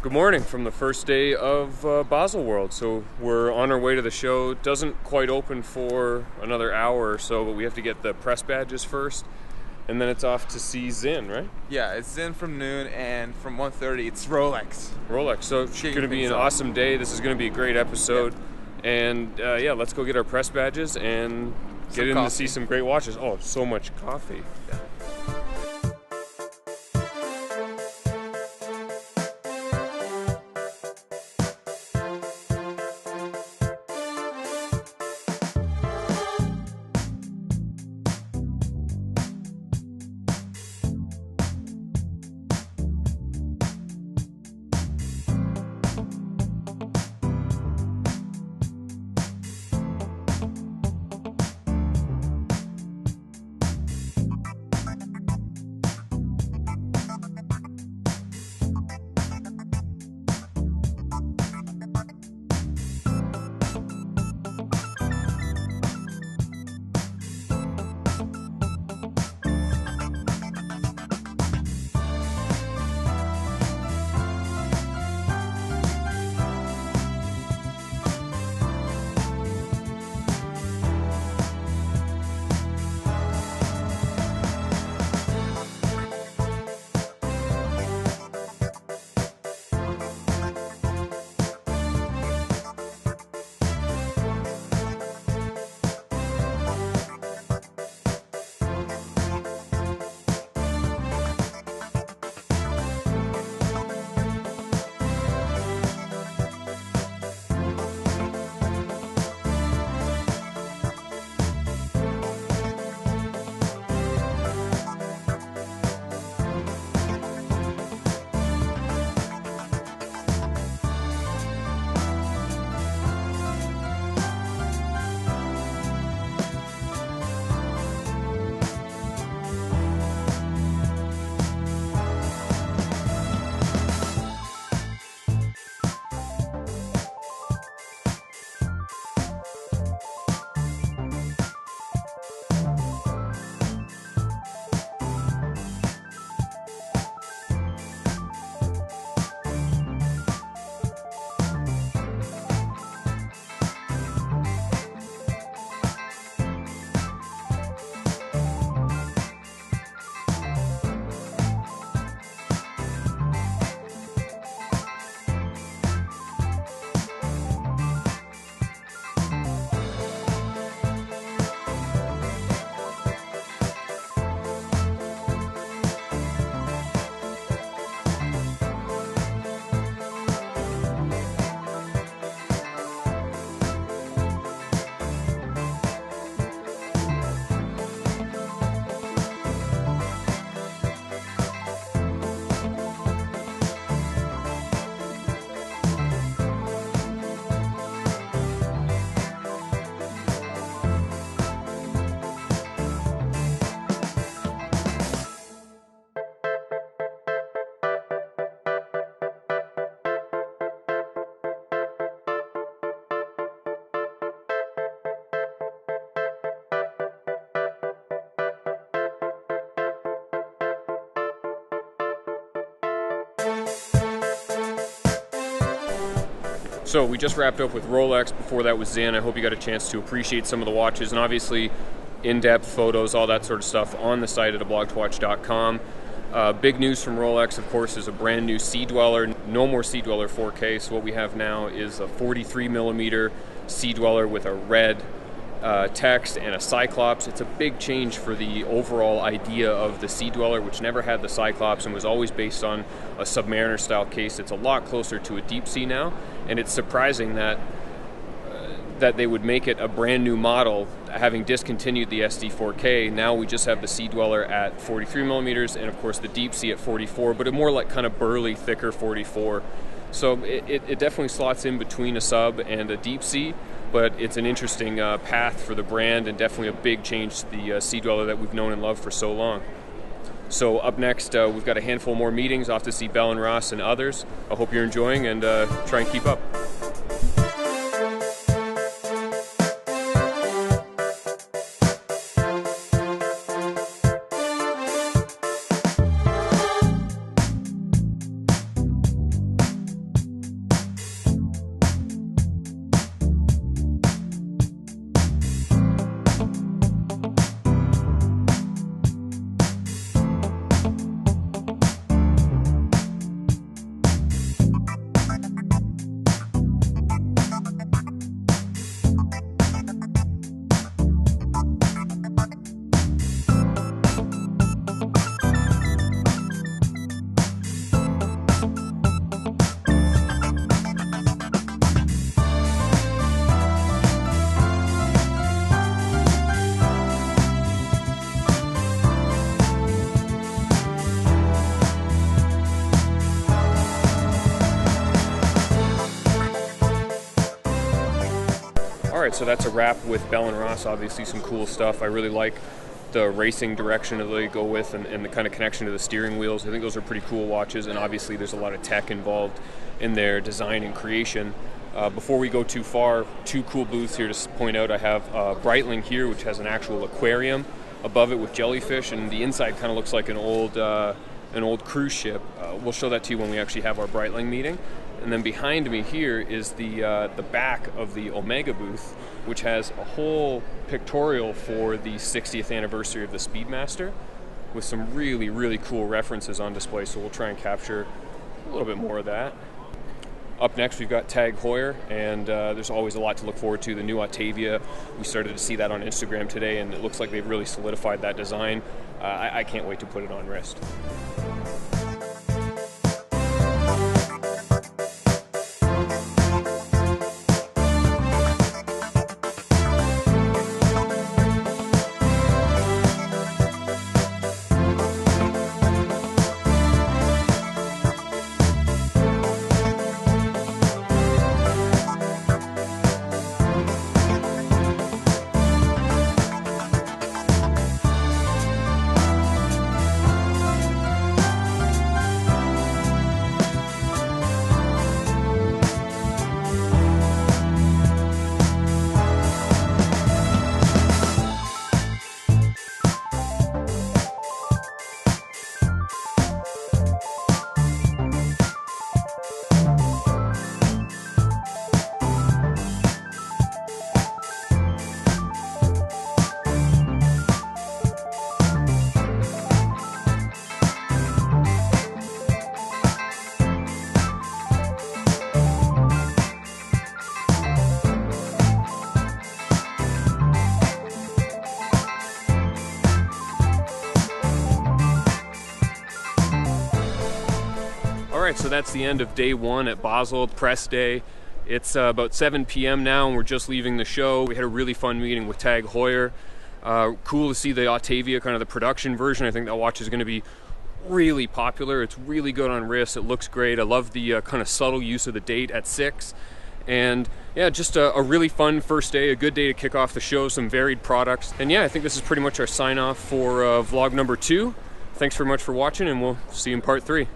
Good morning from the first day of Baselworld. So we're on our way to the show. It doesn't quite open for another hour or so, but we have to get the press badges first, and then it's off to see Zin, right? Yeah, it's Zin from noon, and from 1:30 it's Rolex. Rolex. So it's going to be an awesome day. This is going to be a great episode. Yeah. And yeah, let's go get our press badges and get in to see some great watches. Oh, so much coffee. Yeah. So we just wrapped up with Rolex. Before that was Zin. I hope you got a chance to appreciate some of the watches, and obviously in-depth photos, all that sort of stuff on the site at aBlogtoWatch.com. Big news from Rolex, of course, is a brand new Sea Dweller. No more Sea Dweller 4K. So what we have now is a 43mm Sea Dweller with a red text and a Cyclops. It's a big change for the overall idea of the Sea Dweller, which never had the Cyclops and was always based on a Submariner style case. It's a lot closer to a deep sea now, and it's surprising that they would make it a brand new model, having discontinued the SD 4K. Now we just have the Sea Dweller at 43mm and of course the deep sea at 44, but a more like kind of burly, thicker 44. So it definitely slots in between a sub and a deep sea, but it's an interesting path for the brand and definitely a big change to the Sea Dweller that we've known and loved for so long. So up next, we've got a handful more meetings, off to see Bell and Ross and others. I hope you're enjoying, and try and keep up. Alright, so that's a wrap with Bell & Ross. Obviously some cool stuff. I really like the racing direction that they go with, and the kind of connection to the steering wheels. I think those are pretty cool watches, and obviously there's a lot of tech involved in their design and creation. Before we go too far, two cool booths here to point out. I have Breitling here, which has an actual aquarium above it with jellyfish, and the inside kind of looks like an old cruise ship. We'll show that to you when we actually have our Breitling meeting. And then behind me here is the back of the Omega booth, which has a whole pictorial for the 60th anniversary of the Speedmaster with some really, really cool references on display, so we'll try and capture a little bit more of that. Up next, we've got Tag Heuer, and there's always a lot to look forward to. The new Octavia, we started to see that on Instagram today, and it looks like they've really solidified that design. I can't wait to put it on wrist. Alright, so that's the end of day one at Basel, press day. It's about 7 p.m. now, and we're just leaving the show. We had a really fun meeting with Tag Heuer. Cool to see the Octavia, kind of the production version. I think that watch is going to be really popular. It's really good on wrist. It looks great. I love the kind of subtle use of the date at 6. And yeah, just a really fun first day, a good day to kick off the show, some varied products. And yeah, I think this is pretty much our sign off for vlog number 2. Thanks very much for watching, and we'll see you in part 3.